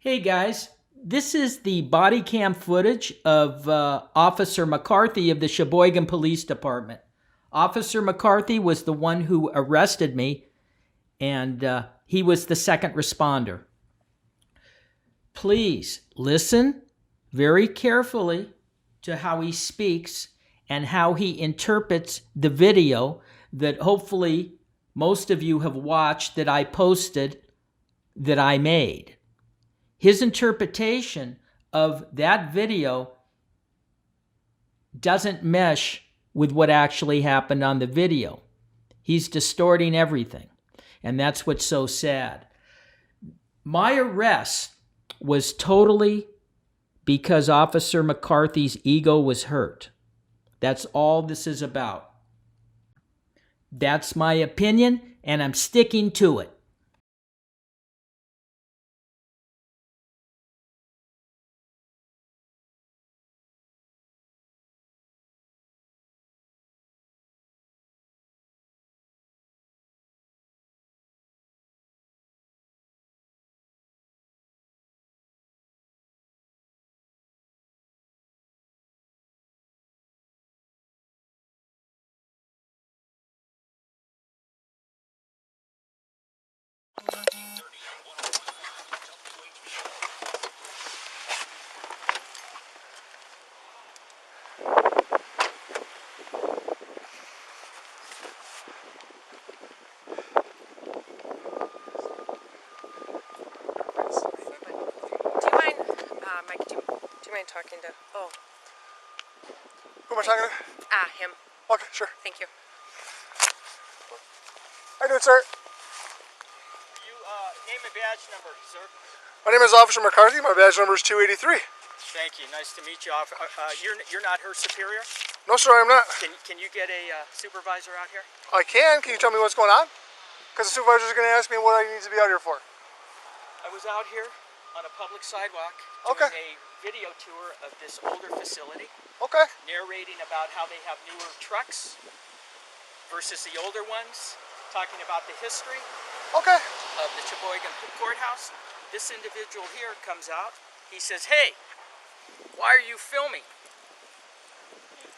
Hey guys, this is the body cam footage of Officer McCarthy of the Sheboygan Police Department. Officer McCarthy was the one who arrested me, and he was the second responder. Please listen very carefully to how he speaks and how he interprets the video that hopefully most of you have watched that I posted that I made. His interpretation of that video doesn't mesh with what actually happened on the video. He's distorting everything, and that's what's so sad. My arrest was totally because Officer McCarthy's ego was hurt. That's all this is about. That's my opinion, and I'm sticking to it. Talking to. Oh. Who am I talking to? Him. Okay, sure. Thank you. How you doing, sir? You name and badge number, sir. My name is Officer McCarthy. My badge number is 283. Thank you. Nice to meet you. You're not her superior? No, sir, I'm not. Can you get a supervisor out here? I can. Can you tell me what's going on? Because the supervisor is going to ask me what I need to be out here for. I was out here on a public sidewalk Okay. doing a video tour of this older facility, Okay. narrating about how they have newer trucks versus the older ones, talking about the history Okay. of the Sheboygan courthouse. This individual here comes out. He says, "Hey, why are you filming?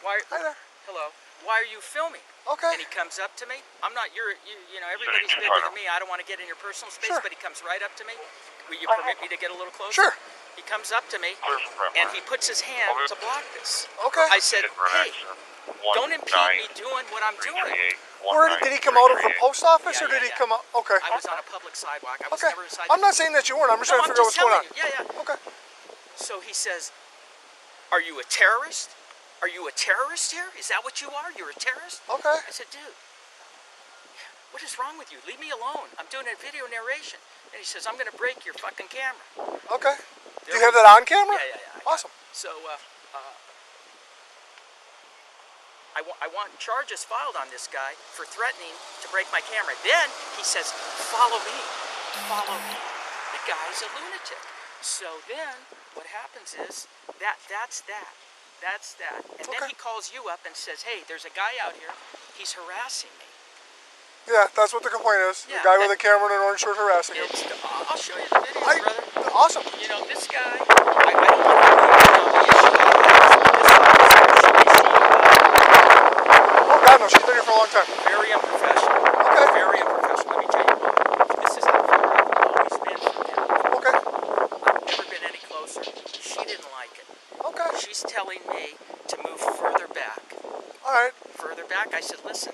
Hi there. Hello. Why are you filming?" Okay. And he comes up to me. I'm not everybody's bigger than me. I don't want to get in your personal space, Sure. but he comes right up to me. Will you permit me to get a little closer? Sure. He comes up to me and he puts his hand to block this. Okay. I said, "Hey, don't impede me doing what I'm doing." Where did he come out of the post office, Yeah, or did yeah, he yeah. come out? Okay. I was on a public sidewalk. I was Okay. never inside. I'm not saying that you weren't. I'm just trying to figure out what's going on. Yeah. Okay. So he says, "Are you a terrorist? Are you a terrorist here? Is that what you are? You're a terrorist?" Okay. I said, "Dude, what is wrong with you? Leave me alone. I'm doing a video narration." And he says, "I'm going to break your fucking camera." Okay. Do you have that on camera? Yeah. I got Awesome. it. So, I want charges filed on this guy for threatening to break my camera. Then he says, "Follow me. Follow me." The guy's a lunatic. So then what happens is that's that. And then Okay. he calls you up and says, "Hey, there's a guy out here. He's harassing me." Yeah, that's what the complaint is. Yeah, the guy with a camera and an orange shirt harassing him. I'll show you the video, brother. Awesome. You know, this guy, I don't want to Oh, God, no. She's been here for a long time. very unprofessional. Okay. Very unprofessional. Let me tell you what. This is how far I've always been from him. Okay. I've never been any closer. She didn't like it. Okay. She's telling me to move further back. All right. Further back? I said, "Listen,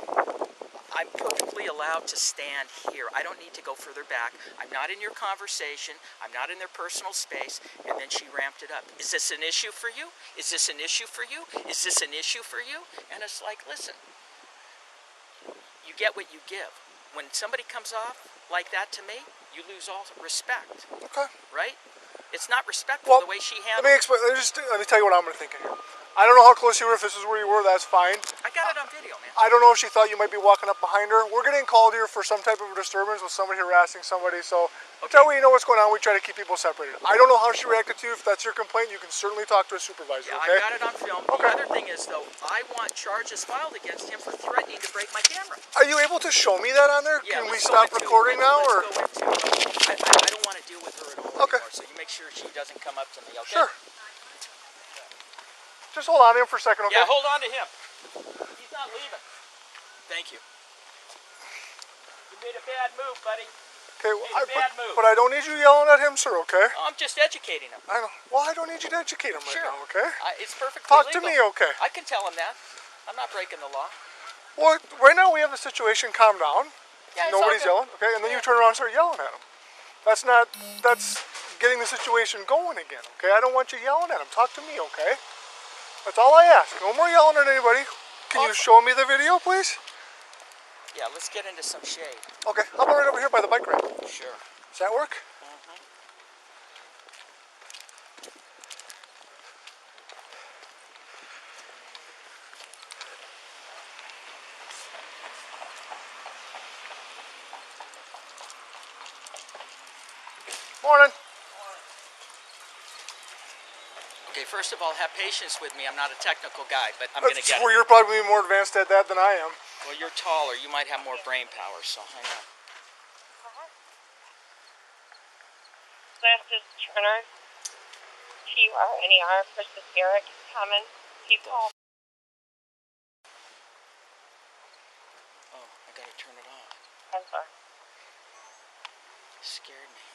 I'm perfectly allowed to stand here. I don't need to go further back. I'm not in your conversation. I'm not in their personal space." And then she ramped it up. "Is this an issue for you? Is this an issue for you? Is this an issue for you?" And it's like, listen, you get what you give. When somebody comes off like that to me, you lose all respect, Okay. right? It's not respectful Well, the way she Let handled me it. explain. Let me tell you what I'm thinking here. I don't know how close you were. If this is where you were, that's fine. I got it on video, man. I don't know if she thought you might be walking up behind her. We're getting called here for some type of a disturbance with somebody harassing somebody. So until we know what's going on, we try to keep people separated. I don't know how she reacted to you. If that's your complaint, you can certainly talk to a supervisor. Yeah, Okay. I got it on film. Okay. The other thing is, though, I want charges filed against him for threatening to break my camera. Are you able to show me that on there? Yeah, can we let's go stop into- recording now, or? let's go into, I don't want to deal with her at all Okay. anymore. so you make sure she doesn't come up to me, okay? Sure. Just hold on to him for a second, okay? Yeah, hold on to him. He's not leaving. Thank you. You made a bad move, buddy. Okay, bad move. but I don't need you yelling at him, sir, okay? Oh, I'm just educating him. I know. Well, I don't need you to educate him right Sure. now, okay? It's perfectly Talk legal. to me, okay? I can tell him that. I'm not breaking the law. Well, right now we have the situation calm down. Yeah, it's Nobody's all yelling, okay? And then you turn around and start yelling at him. That's getting the situation going again, okay? I don't want you yelling at him. Talk to me, okay? That's all I ask. No more yelling at anybody. Can you show me the video, please? Yeah, let's get into some shade. Okay, how about right over here by the bike rack? Sure. Does that work? Morning. Okay, first of all, have patience with me. I'm not a technical guy, but I'm going to That's get where it. you're probably more advanced at that than I am. Well, you're taller. You might have more brain power, so hang on. This is Turner. TURNER versus Eric. Common people. Oh, I got to turn it off. I'm sorry. Scared me.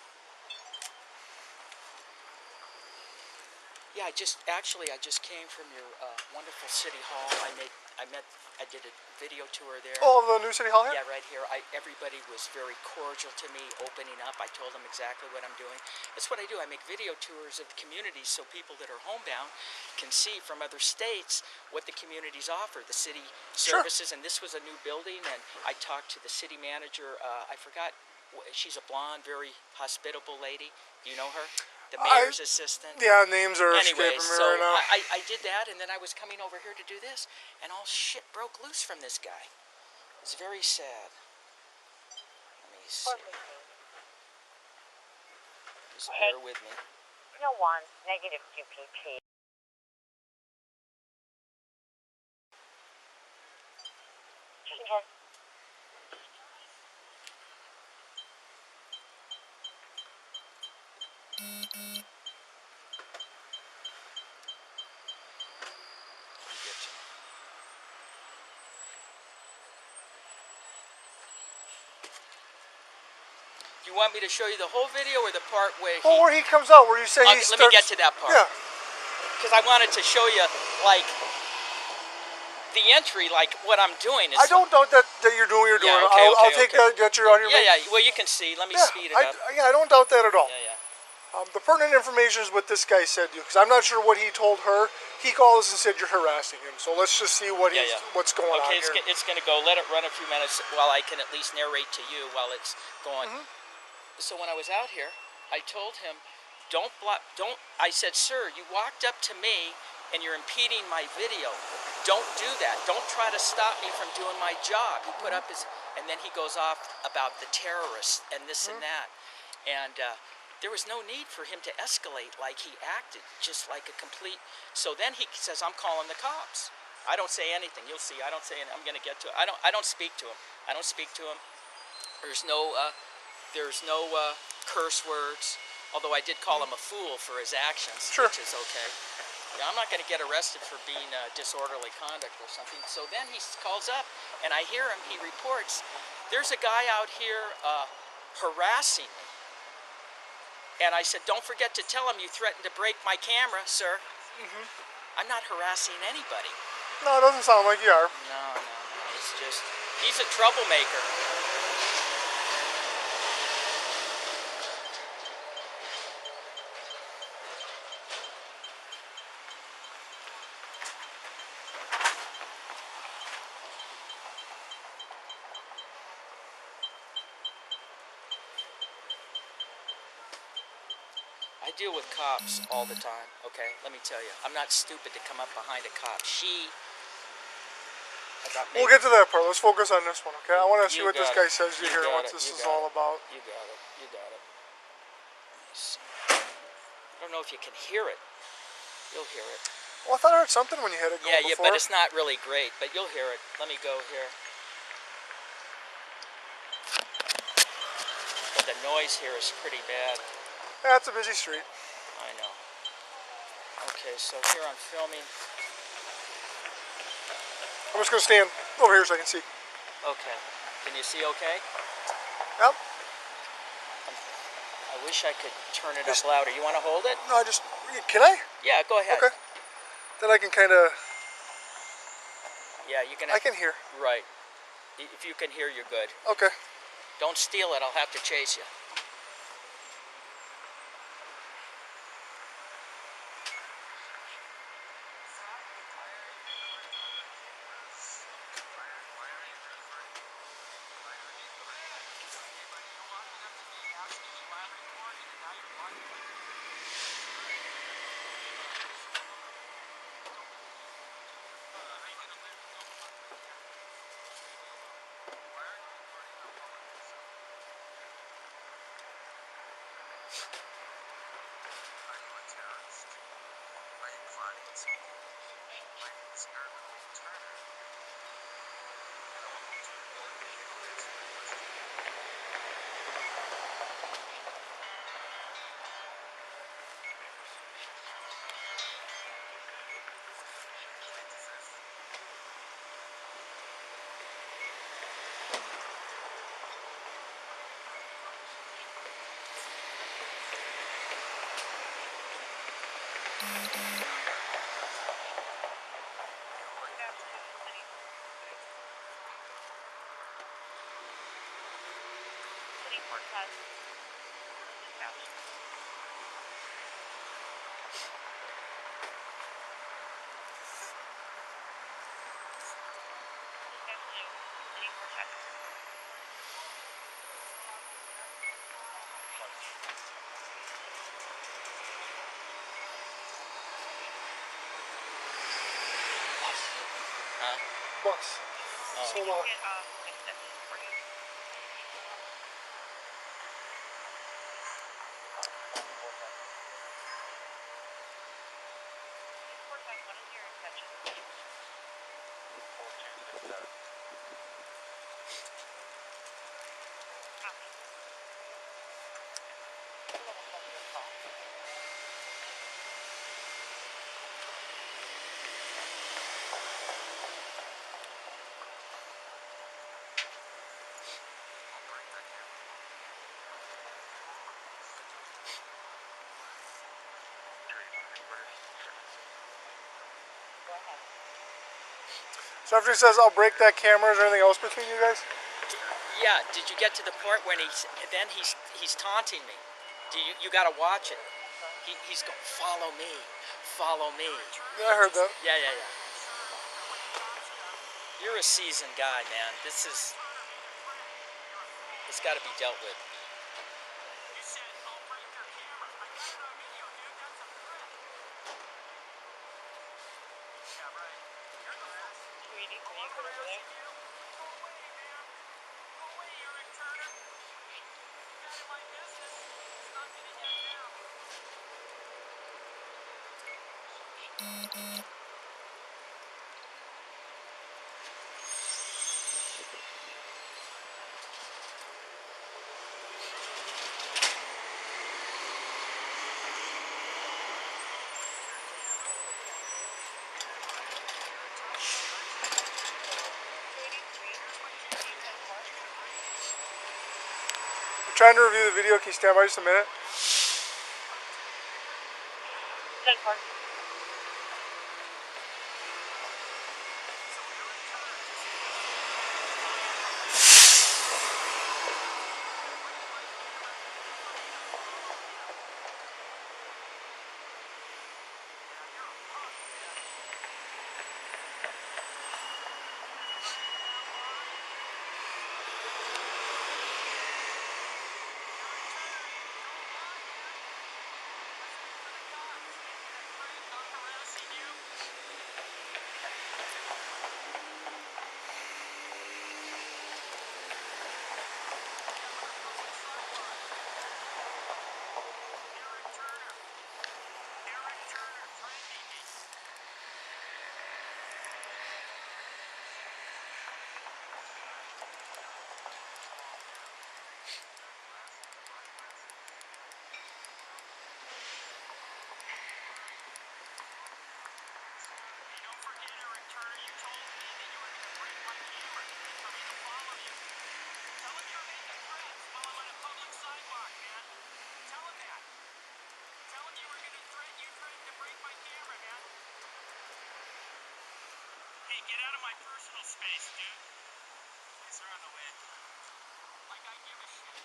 Yeah, I just came from your wonderful city hall. I did a video tour there. Oh, the new city hall here? Yeah, right here. Everybody was very cordial to me, opening up. I told them exactly what I'm doing. That's what I do. I make video tours of the communities so people that are homebound can see from other states what the communities offer, the city services. And this was a new building, and I talked to the city manager. I forgot. She's a blonde, very hospitable lady. Do you know her? The mayor's assistant. Yeah, names are Anyway, escaping me so right now. I did that, and then I was coming over here to do this, and all shit broke loose from this guy. It's very sad. Let me see. Just bear with me. No one. Negative QPP. Do you want me to show you the whole video or the part where he... Well, where he comes out, where you say he Let starts... me get to that part. Yeah. Because I wanted to show you, like, the entry, like, what I'm doing. Is I don't doubt that you're doing what you're doing. Yeah, okay, I'll take that you're out here. Yeah, well, you can see. Let me speed it up. I don't doubt that at all. Yeah. The pertinent information is what this guy said to you, because I'm not sure what he told her. He called us and said you're harassing him. So let's just see what what's going on here. Okay, it's going to go. Let it run a few minutes while I can at least narrate to you while it's going. So when I was out here, I told him, I said, sir, you walked up to me and you're impeding my video. Don't do that. Don't try to stop me from doing my job. He put up his, and then he goes off about the terrorists and this and that. And there was no need for him to escalate like he acted, just like a complete. So then he says, I'm calling the cops. I don't say anything. You'll see. I don't say anything. I'm going to get to it. I don't speak to him. I don't speak to him. There's no curse words. Although I did call him a fool for his actions, which is okay. Yeah, I'm not going to get arrested for being disorderly conduct or something. So then he calls up, and I hear him. He reports, there's a guy out here harassing me. And I said, don't forget to tell him you threatened to break my camera, sir. I'm not harassing anybody. No, it doesn't sound like you are. No. It's just, he's a troublemaker. I deal with cops all the time, okay? Let me tell you. I'm not stupid to come up behind a cop. We'll get to that part. Let's focus on this one, okay? I want to see what this guy says to you here and what this is all about. You got it. Let me see. I don't know if you can hear it. You'll hear it. Well, I thought I heard something when you had it going before. Yeah, but it's not really great, but you'll hear it. Let me go here. But the noise here is pretty bad. That's a busy street. I know. Okay, so here I'm filming. I'm just gonna stand over here so I can see. Okay. Can you see okay? Yep. I wish I could turn it up louder. You want to hold it? No, can I? Yeah, go ahead. Okay. Then I can kind of. Yeah, you can. I can hear. Right. If you can hear, you're good. Okay. Don't steal it. I'll have to chase you. City Court has dispatch. Dispatch to City Court has. Huh? Bus. Oh. So long. Get fix it for you. City Court has. What is your exception? 4267. Copy. Go ahead. So after he says, "I'll break that camera," is there anything else between you guys? Yeah. Did you get to the point when he's taunting me? You got to watch it. He's going, follow me, follow me. Yeah, I heard that. Yeah. You're a seasoned guy, man. It's got to be dealt with. Sweetie, can you come over there? I'm trying to review the video. Can you stand by just a minute? 10-4. get out of my personal space, dude. Yes, they're on the way. Like I give a shit.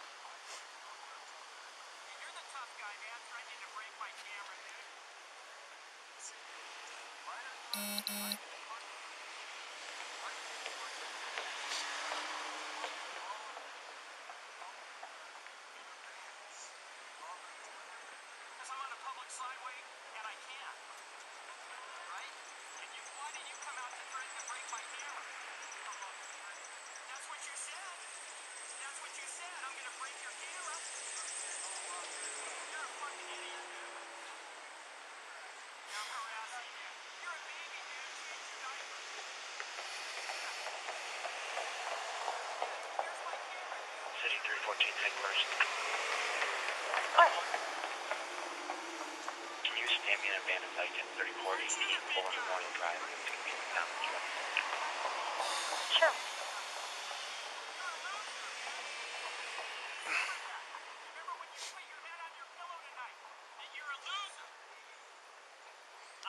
Hey, you're the tough guy, man, threatening to break my camera, dude. Because I'm on a public sideway and I can't. Right? And why did you come out to threaten to break my camera? That's what you said. That's what you said. I'm going to break your camera. You're a fucking idiot, dude. I'm harassing you. You're a baby, dude. Change your diaper. Here's my camera, dude. City 314 headquarters. Can you stand me in a van of site 3040 4 Memorial Drive? It's going to be in the town. Sure. Remember when you put your head on your pillow tonight? That you're a loser.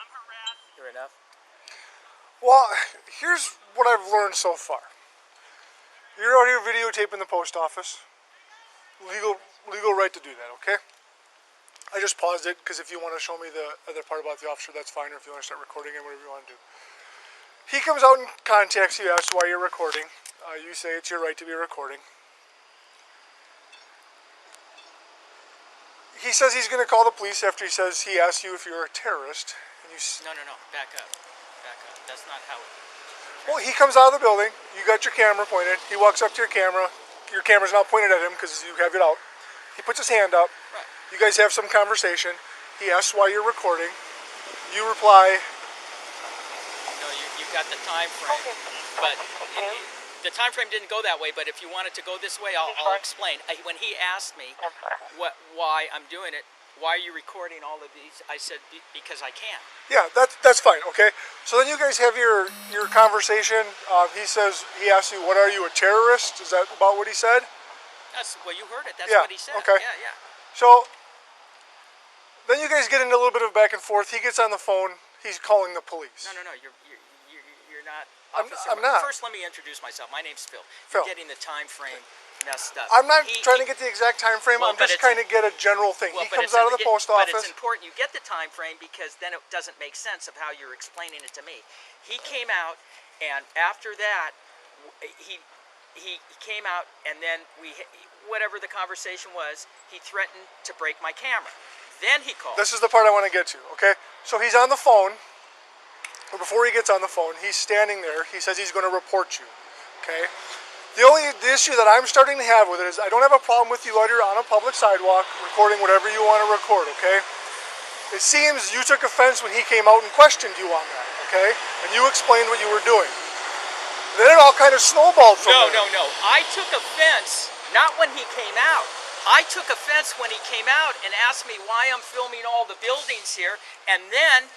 I'm harassed. You're enough? Well, here's what I've learned so far. You're out here videotaping the post office. Legal right to do that, okay? I just paused it because if you want to show me the other part about the officer, that's fine. Or if you want to start recording it, whatever you want to do. He comes out and contacts you, asks why you're recording. You say it's your right to be recording. He says he's going to call the police after he says he asks you if you're a terrorist. And you No. Back up. Back up. That's not how it... Well, he comes out of the building. You got your camera pointed. He walks up to your camera. Your camera's not pointed at him because you have it out. He puts his hand up. Right. You guys have some conversation. He asks why you're recording. You reply. No, you got the time frame. Okay. But the time frame didn't go that way. But if you want it to go this way, I'll explain. When he asked me why I'm doing it, why are you recording all of these? I said, because I can. Yeah, that's fine, okay? So then you guys have your conversation. He asks you, what are you, a terrorist? Is that about what he said? Well, you heard it. That's Yeah, what he said. okay. Yeah. So then you guys get into a little bit of back and forth. He gets on the phone. He's calling the police. No. You're not. I'm not. First, let me introduce myself. My name's Phil. Phil. You're getting the time frame messed up. I'm not trying to get the exact time frame. Well, I'm just trying to get a general thing. He comes out of the post But it's office. important you get the time frame because then it doesn't make sense of how you're explaining it to me. He came out, and after that, he came out, and then whatever the conversation was, he threatened to break my camera. Then he called. This is the part I want to get to, okay? So he's on the phone. But before he gets on the phone, he's standing there. He says he's going to report you, okay? The issue that I'm starting to have with it is I don't have a problem with you out here on a public sidewalk recording whatever you want to record, okay? It seems you took offense when he came out and questioned you on that, okay? And you explained what you were doing. Then it all kind of snowballed from there. No. I took offense not when he came out. I took offense when he came out and asked me why I'm filming all the buildings here, and then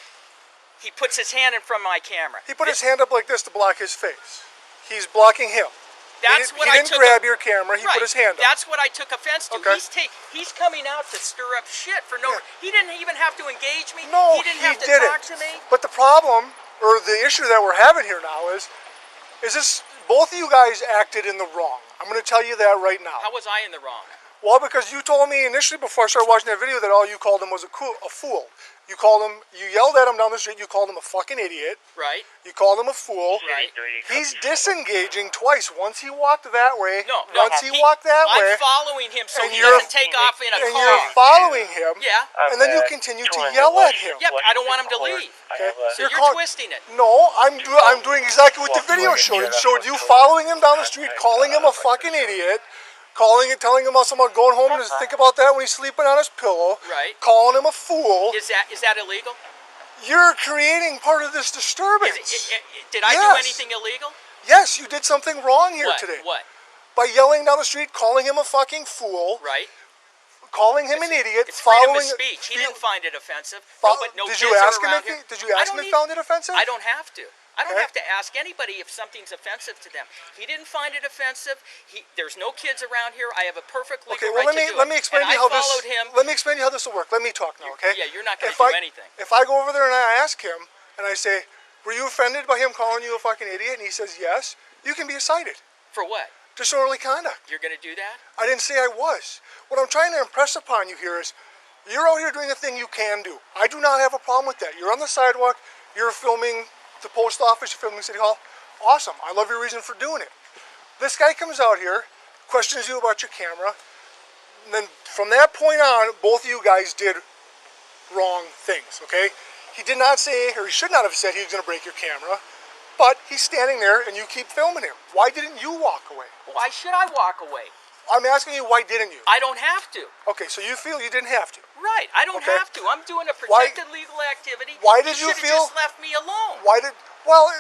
he puts his hand in front of my camera. He put his hand up like this to block his face. He's blocking him. That's what he didn't grab your camera. He put his hand up. That's what I took offense to. Okay. He's coming out to stir up shit for no. He didn't even have to engage me. No, he didn't have to talk to me. But the problem, or the issue that we're having here now is this: both of you guys acted in the wrong. I'm going to tell you that right now. How was I in the wrong? Well, because you told me initially before I started watching that video that all you called him was a fool. You yelled at him down the street. You called him a fucking idiot. Right. You called him a fool. Right. He's disengaging twice. Once he walked that way. Once he I'm walked that way. I'm following him so and he doesn't take off in a car. And you're following him. Yeah. And then you continue to yell at him. Yep. I don't want him to leave. Okay. So you're twisting it. No, I'm doing exactly what the video showed. It showed you following him down the street, calling him a fucking idiot. Telling him about going home and just think about that when he's sleeping on his pillow. Right. Calling him a fool. Is that illegal? You're creating part of this disturbance. Did I do anything illegal? Yes, you did something wrong here today. What? By yelling down the street, calling him a fucking fool. Right. Calling him an idiot. It's freedom of speech. He didn't find it offensive. Did you ask him if he found it offensive? I don't have to. I don't have to ask anybody if something's offensive to them. He didn't find it offensive. There's no kids around here. I have a perfect legal right to do it. Let me explain to you how this. Followed him. Let me explain to you how this will work. Let me talk now, okay? Yeah, you're not going to do anything. If I go over there and I ask him and I say, Were you offended by him calling you a fucking idiot? And he says yes. You can be cited. For what? Disorderly conduct. You're going to do that? I didn't say I was. What I'm trying to impress upon you here is you're out here doing the thing you can do. I do not have a problem with that. You're on the sidewalk. You're filming the post office. You're filming City Hall. Awesome. I love your reason for doing it. This guy comes out here, questions you about your camera. And then from that point on, both of you guys did wrong things, okay? He did not say, or he should not have said he was going to break your camera. But he's standing there and you keep filming him. Why didn't you walk away? Why should I walk away? I'm asking you, why didn't you? I don't have to. Okay, so you feel you didn't have to. Right, I don't Okay. have to. I'm doing a protected legal activity. Why did you should've feel- just left me alone? Why did, well,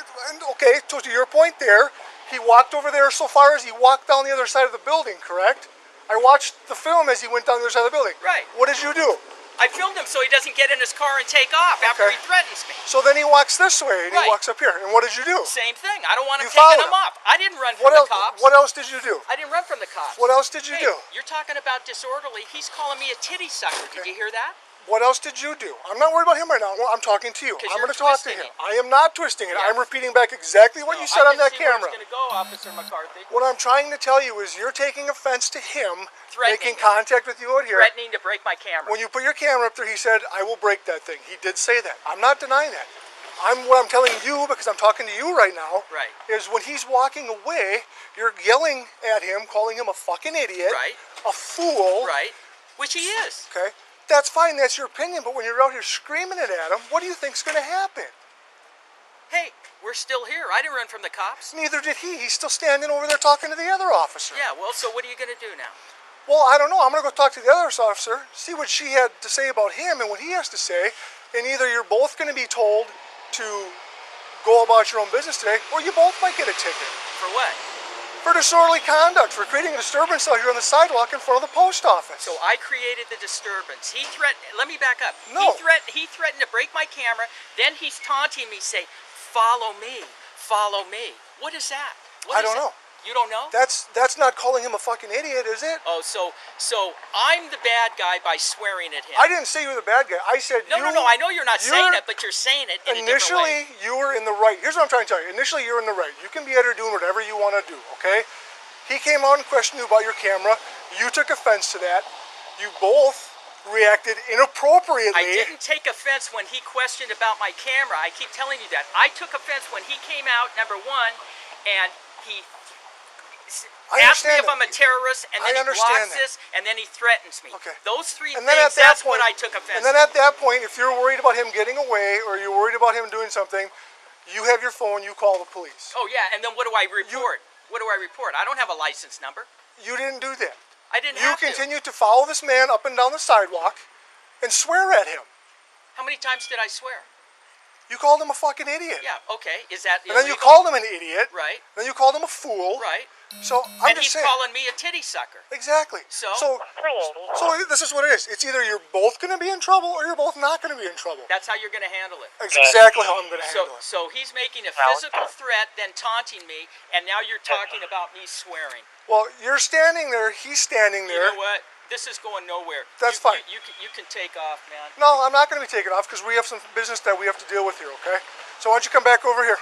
okay, so to your point there, he walked over there so far as he walked down the other side of the building, correct? I watched the film as he went down the other side of the building. Right. What did you do? I filmed him so he doesn't get in his car and take off after Okay. he threatens me. So then he walks this way and he Right. walks up here. And what did you do? Same thing. I don't want him You followed taking him him. off. I didn't run from What the else? cops. What else did you do? I didn't run from the cops. What else did you Hey, do? You're talking about disorderly. He's calling me a titty sucker. Did you hear that? What else did you do? I'm not worried about him right now. I'm talking to you. 'Cause I'm you're going to talk to twisting him. it. I am not twisting it. Yeah. I'm repeating back exactly what you said on that camera. I can see where it's going to go, Officer McCarthy. What I'm trying to tell you is you're taking offense to him Threatening making me. contact with you out here. Threatening to break my camera. When you put your camera up there, he said, I will break that thing. He did say that. I'm not denying that. What I'm telling you, because I'm talking to you right now, Right. is when he's walking away, you're yelling at him, calling him a fucking idiot, Right. a fool. Right. Which he is. Okay? That's fine, that's your opinion, but when you're out here screaming it at him, what do you think's going to happen? Hey, we're still here. I didn't run from the cops. Neither did he. He's still standing over there talking to the other officer. Yeah, well, so what are you going to do now? Well, I don't know. I'm going to go talk to the other officer, see what she had to say about him and what he has to say, and either you're both going to be told to go about your own business today, or you both might get a ticket. For what? For disorderly conduct, for creating a disturbance out here on the sidewalk in front of the post office. So I created the disturbance. He threatened. Let me back up. No. He threatened to break my camera. Then he's taunting me, say, "Follow me, follow me." What is that? I What is don't that? know. You don't know? That's not calling him a fucking idiot, is it? Oh, so I'm the bad guy by swearing at him. I didn't say you were the bad guy. I said No. I know you're not saying it, but you're saying it in a different way. Initially, you were in the right. Here's what I'm trying to tell you. Initially, you're in the right. You can be out here doing whatever you want to do, okay? He came out and questioned you about your camera. You took offense to that. You both reacted inappropriately. I didn't take offense when he questioned about my camera. I keep telling you that. I took offense when he came out, number one, and he asked me if I'm a terrorist, and then he blocks this, and then he threatens me. Okay. Those three And things, then at that that's point, what I took offense And then to. at that point, if you're worried about him getting away or you're worried about him doing something, you have your phone, you call the police. Oh, yeah, and then what do I report? What do I report? I don't have a license number. You didn't do that. I didn't You have to. continued to follow this man up and down the sidewalk and swear at him. How many times did I swear? You called him a fucking idiot. Yeah, okay. Is that And then you illegal? called him an idiot. Right, Then you called him a fool. right. So I'm And just he's saying. calling me a titty sucker. Exactly. So? so this is what it is. It's either you're both going to be in trouble or you're both not going to be in trouble. That's how you're going to handle it. That's exactly how I'm going to So, handle it. so he's making a physical threat, then taunting me, and now you're talking about me swearing. Well, you're standing there. He's standing You there. know what? This is going nowhere. That's You- fine. You can take off, man. No, I'm not going to be taken off because we have some business that we have to deal with here, okay? So why don't you come back over here?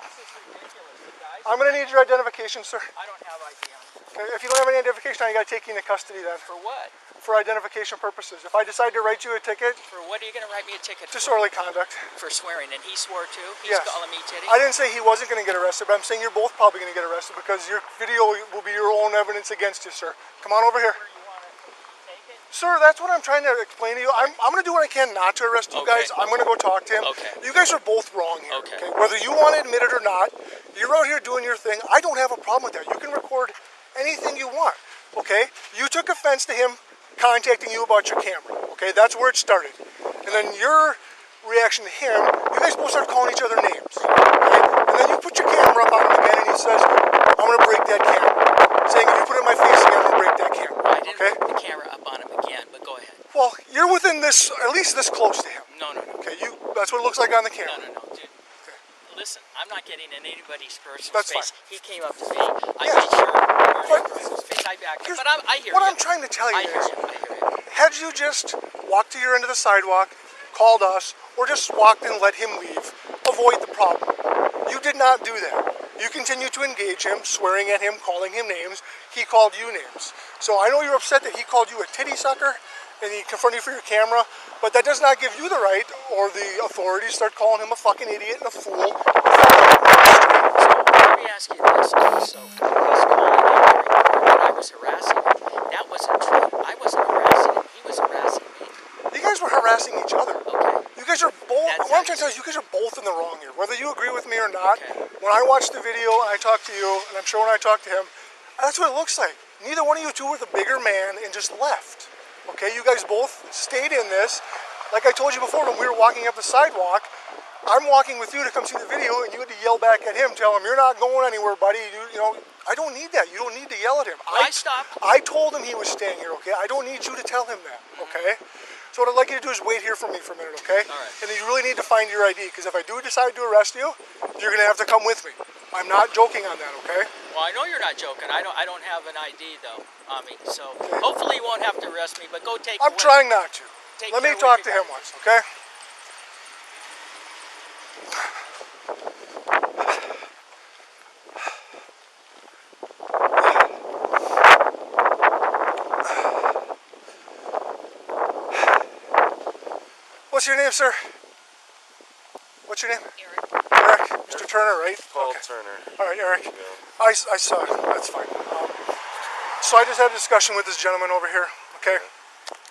This is ridiculous, you guys. I'm going to need your identification, sir. I don't have ID on. Okay, if you don't have any identification, I got to take you into custody then For what? for identification purposes. If I decide to write you a ticket, For what are you going to write me a ticket for? disorderly conduct. For swearing, and he swore too? He's Yes. calling me titty? I didn't say he wasn't going to get arrested, but I'm saying you're both probably going to get arrested because your video will be your own evidence against you, sir. Come on over here. Where you want to take it? Sir, that's what I'm trying to explain to you. I'm going to do what I can not to arrest you Okay. guys. I'm going to go talk to him. Okay. You guys are both wrong here. Okay. Whether you want to admit it or not, you're out here doing your thing. I don't have a problem with that. You can record anything you want. Okay? You took offense to him contacting you about your camera. Okay? That's where it started. And then your reaction to him, you guys both start calling each other names. Okay? And then you put your camera up on him again and he says, I'm going to break that camera. Saying, if you put it in my face again, I'm going to break that camera. I didn't Okay? put the camera up on him again, but go ahead. Well, you're within this, at least this close to him. No. Okay, that's what it looks like on the No, camera. dude. Listen, I'm not getting in anybody's personal That's space. fine. He came up to me. I Yeah. made sure But personal space. I backed here's up. But I hear what you. I'm trying to tell I you hear is, you. I hear you. had you just walked to your end of the sidewalk, called us, or just walked in and let him leave. Avoid the problem. You did not do that. You continued to engage him, swearing at him, calling him names. He called you names. So I know you're upset that he called you a titty sucker and he confronted you for your camera, but that does not give you the right or the authority to start calling him a fucking idiot and a fool. Let me ask you this. So he's calling me that I was harassing him. That wasn't true. I wasn't harassing him. He was harassing me. You guys were harassing each other. Okay. You guys are both, That's what I'm trying to tell you, you guys are both in the wrong here. Whether you agree with me or not, Okay. when I watched the video and I talked to you, and I'm sure when I talked to him, that's what it looks like. Neither one of you two were the bigger man and just left. Okay, you guys both stayed in this. Like I told you before, when we were walking up the sidewalk, I'm walking with you to come see the video, and you had to yell back at him, tell him, you're not going anywhere, buddy. You know, I don't need that. You don't need to yell at him. Well, I stopped. I told him he was staying here, okay? I don't need you to tell him that, okay? So what I'd like you to do is wait here for me for a minute, okay? All right. And then you really need to find your ID, because if I do decide to arrest you, you're going to have to come with me. I'm not joking on that, okay? Well, I know you're not joking. I don't have an ID though on me, so hopefully you won't have to arrest me. But go take. I'm trying not to. Take Let me care talk with to your him once, okay? What's your name, sir? What's your name? Eric. Eric. Mr. Turner, right? Paul Okay. Turner. All right, Eric. Yeah. I saw. That's fine. So I just had a discussion with this gentleman over here. Okay.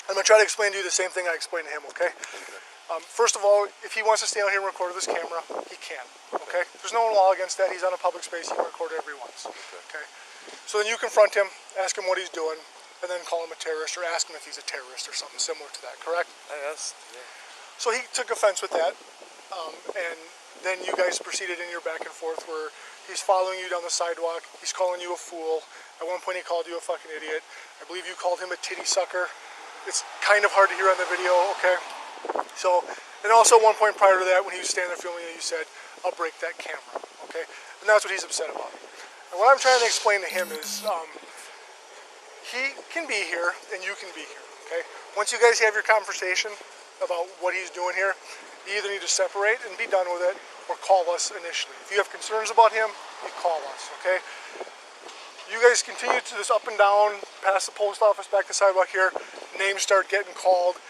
I'm gonna try to explain to you the same thing I explained to him. Okay. First of all, if he wants to stay out here and record with his camera, he can. Okay. There's no law against that. He's on a public space. He can record whatever he wants. Okay. So then you confront him, ask him what he's doing, and then call him a terrorist or ask him if he's a terrorist or something similar to that. Correct? I asked, yeah. So he took offense with that, and then you guys proceeded in your back and forth where he's following you down the sidewalk, he's calling you a fool. At one point he called you a fucking idiot. I believe you called him a titty sucker. It's kind of hard to hear on the video, okay? So, and also at one point prior to that, when he was standing there filming you, you said, I'll break that camera, okay? And that's what he's upset about. And what I'm trying to explain to him is, he can be here and you can be here, okay? Once you guys have your conversation about what he's doing here, you either need to separate and be done with it or call us initially. If you have concerns about him, you call us, okay? You guys continue to this up and down, past the post office, back to the sidewalk here, names start getting called,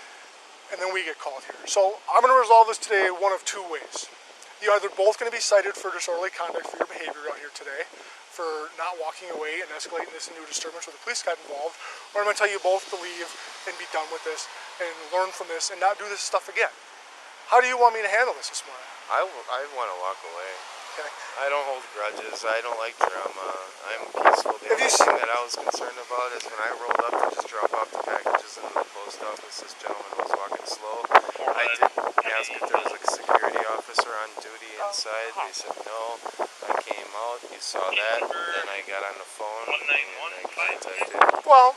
and then we get called here. So I'm going to resolve this today one of two ways. You're either both going to be cited for disorderly conduct for your behavior out here today, for not walking away and escalating this into a disturbance where the police got involved, or I'm going to tell you both to leave and be done with this and learn from this and not do this stuff again. How do you want me to handle this morning? I want to walk away. Okay. I don't hold grudges. I don't like drama. I'm peaceful. The Have you only thing that I was concerned about is when I rolled up to just drop off the packages in the post office, this gentleman was walking slow. I did ask if there was a security officer on duty inside. They said no. I came out, you saw that, then I got on the phone and I contacted. Well,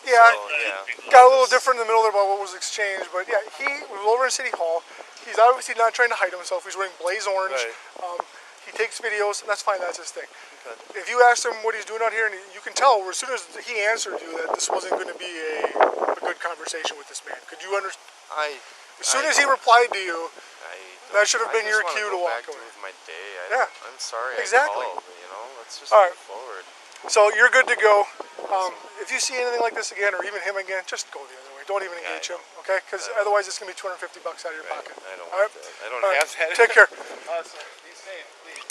yeah, So, yeah. got a little different in the middle there about what was exchanged, but yeah, he was over in City Hall. He's obviously not trying to hide himself. He's wearing blaze orange. Right. He takes videos, and that's fine. That's his thing. Okay. If you asked him what he's doing out here, and you can tell as soon as he answered you that this wasn't going to be a good conversation with this man. Could you understand? As soon as he replied to you, that should have been your cue to walk away. With my day. Yeah. I'm sorry. Exactly. I called, you know. Let's just All move right. forward. So you're good to go. If you see anything like this again, or even him again, just go the other way. Don't even engage him, okay? Because otherwise it's going to be $250 out of your pocket. I don't All want right? that. I don't All right. have that. Take care. Awesome. Be safe, please.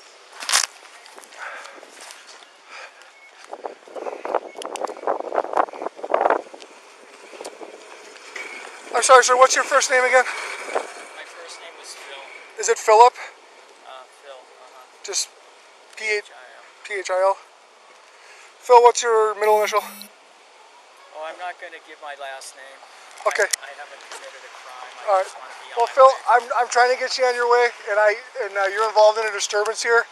I'm sorry, sir. What's your first name again? My first name was Phil. Is it Philip? Phil. Just P-H-I-L. H-I-L. Phil, what's your middle initial? Oh, I'm not going to give my last name. Okay. I haven't committed a crime. I All right. just want to be on Well, my Phil, way. I'm trying to get you on your way, and you're involved in a disturbance here,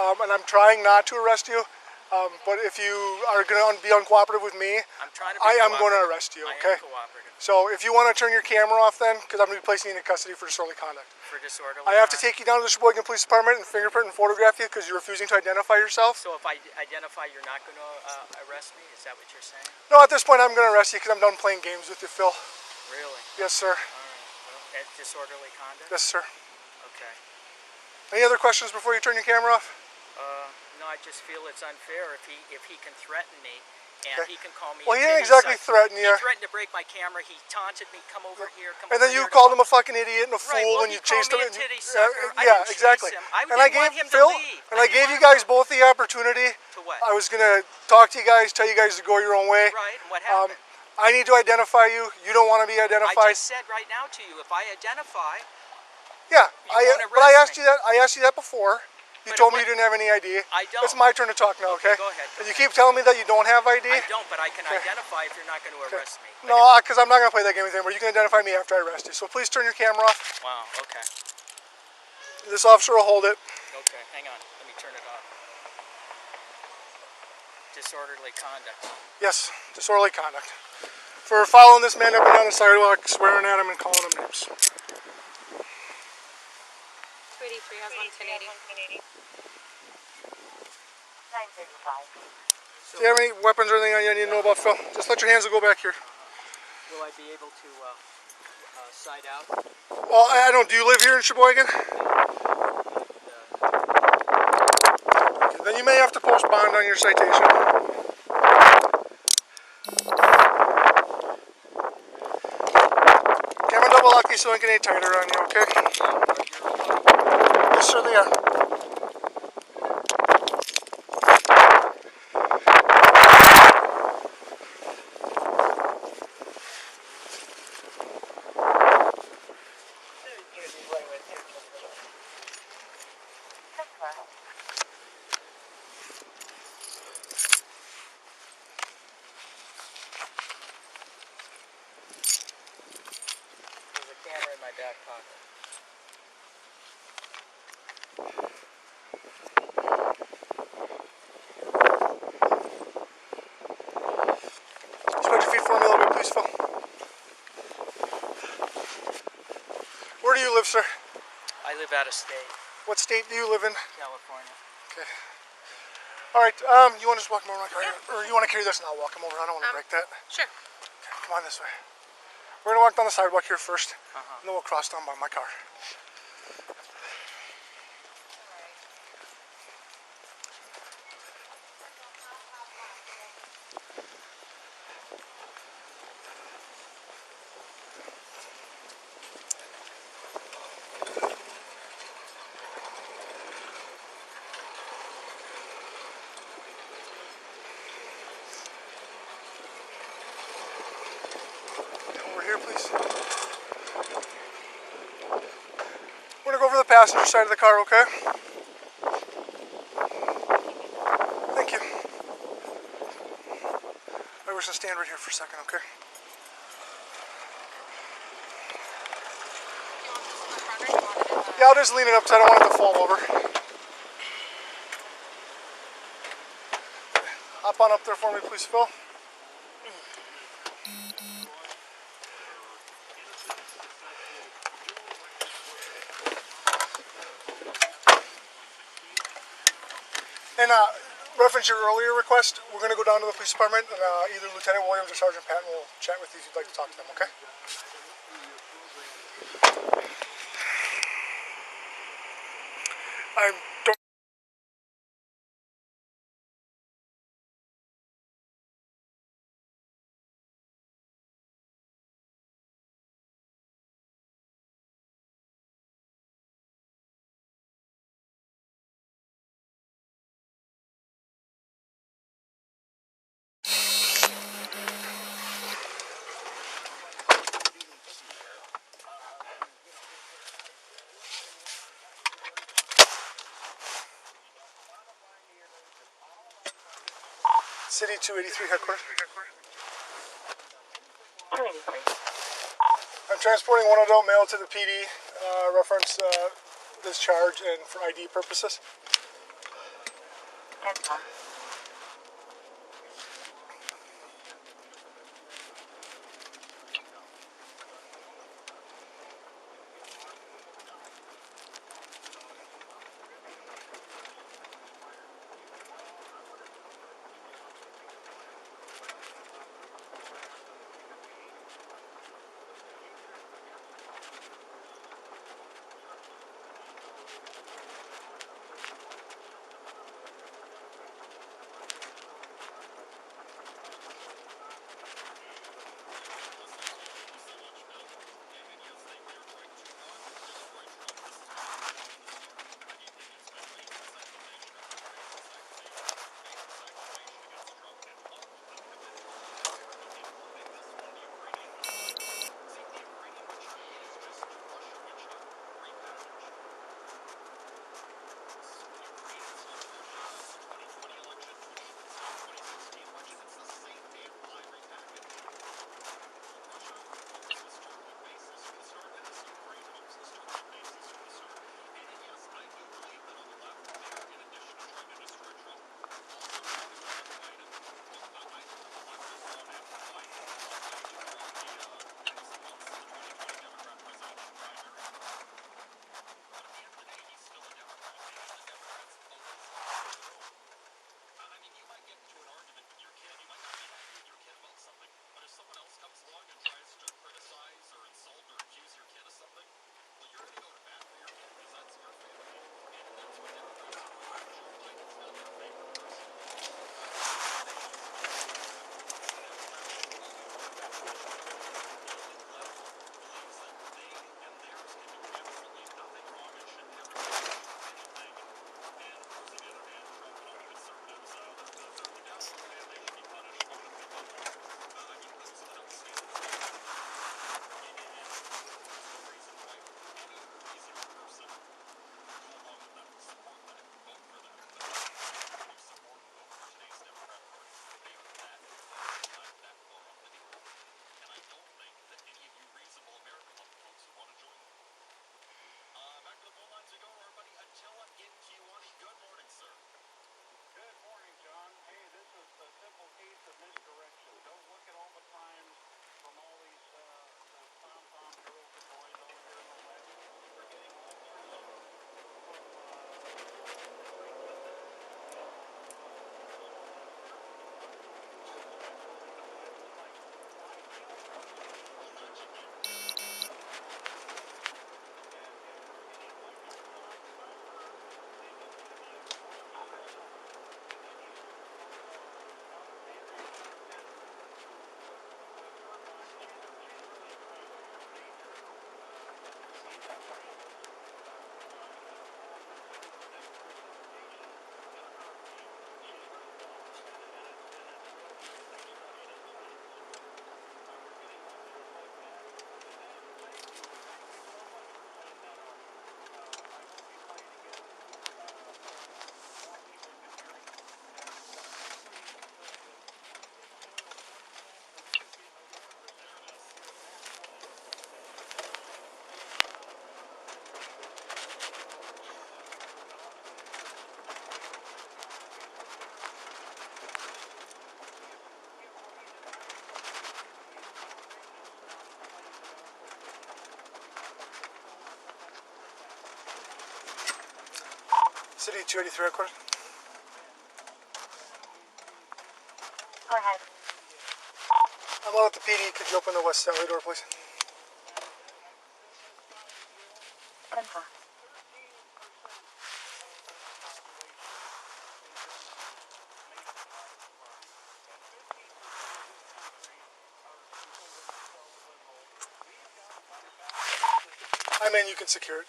and I'm trying not to arrest you. But if you are going to be uncooperative with me, I'm trying to be I am going to cooperative. arrest you, I okay? am cooperative. So if you want to turn your camera off then, because I'm going to be placing you into custody for disorderly conduct. For disorderly I have to conduct. take you down to the Sheboygan Police Department and fingerprint and photograph you because you're refusing to identify yourself. So if I identify you're not going to arrest me? Is that what you're saying? No, at this point I'm going to arrest you because I'm done playing games with you, Phil. Really? Yes, sir. All right. Well, Disorderly conduct? Yes, sir. Okay. Any other questions before you turn your camera off? No, I just feel it's unfair if he can threaten me, and Okay. he can call me. Well, a he didn't titty exactly suck. threaten you. He threatened to break my camera. He taunted me. Come over here. Come And over then you here to called talk." him a fucking idiot and a fool, Right, well, and he you chased called him. me a titty sucker. I Yeah, didn't exactly. chase him. I And I didn't want gave him Phil, to leave. and I gave you guys both the opportunity. To what? I was gonna talk to you guys, tell you guys to go your own way. Right, and what happened? I need to identify you. You don't want to be I identified. just said right now to you, if I identify, Yeah, won't but I arrest asked me. you that. I asked you that before. You But told it me you didn't have any ID. I don't. It's my turn to talk now, okay? Okay, go ahead. And you keep telling me that you don't have ID. I don't, but I can identify if you're not going to arrest me. But No, because I'm not gonna play that game with you anymore. You can identify me after I arrest you. So please turn your camera off. Wow, okay. This officer will hold it. Okay, hang on. Let me turn it off. Disorderly conduct. Yes, disorderly conduct. For following this man up and down the sidewalk, swearing at him and calling him names. 283 has 11080. 935. So Do you have any weapons or anything you need to know about, Phil? Just let your hands go back here. will I be able to side out? Well, I don't. Do you live here in Sheboygan? Then you may have to post bond on your citation. Okay, I'm gonna double lock these so I can get any tighter on you, okay? Yes, sir, they are. There's a camera in my back pocket. Spread your feet for me a little bit, please, Phil. Where do you live, sir? I live out of state, What state do you live in? California. Okay. All right. You want to just walk him over my car, or you want to carry this and I'll walk him over? I don't want to break that. Sure. Okay, come on this way. We're gonna walk down the sidewalk here first, Uh-huh. and then we'll cross down by my car. Over here, please. We're gonna go over the passenger side of the car, okay? Thank you. We're just gonna stand right here for a second, okay? Yeah, I'll just lean it up because I don't want it to fall over. Hop on up there for me, please, Phil. And reference your earlier request, we're going to go down to the police department, and either Lieutenant Williams or Sergeant Patton will chat with you if you'd like to talk to them, okay? I don't. City 283 headquarters. 283. I'm transporting one adult male to the PD, reference this charge and for ID purposes. 10-4. City 283 headquarters. Go ahead. I'm out at the PD. Could you open the west alley door, please? Confirm. I'm in. You can secure it.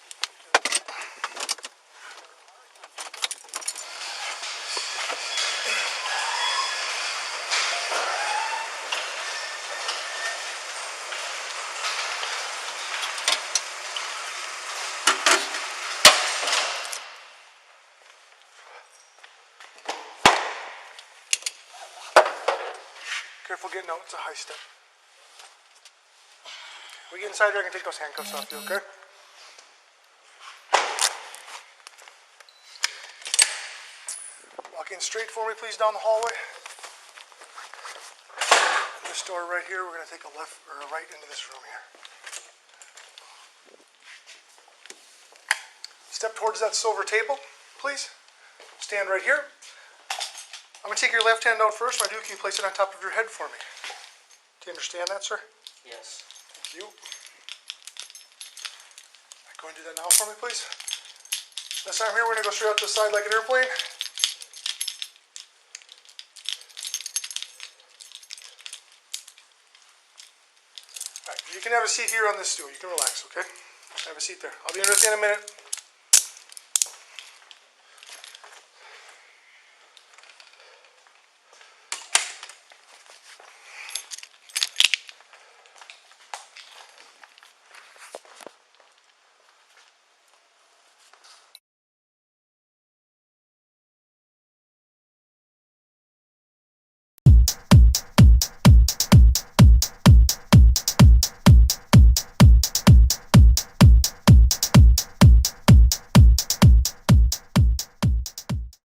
Careful getting out. It's a high step. We get inside here, I can take those handcuffs off you, okay? Walk in straight for me, please, down the hallway. And this door right here, we're going to take a left or a right into this room here. Step towards that silver table, please. Stand right here. I'm going to take your left hand out first. When I do, can you place it on top of your head for me? Do you understand that, sir? Yes. Thank you. Go and do that now for me, please. This time here, we're going to go straight out to the side like an airplane. Alright, you can have a seat here on this stool. You can relax, okay? Have a seat there. I'll be in with you in a minute.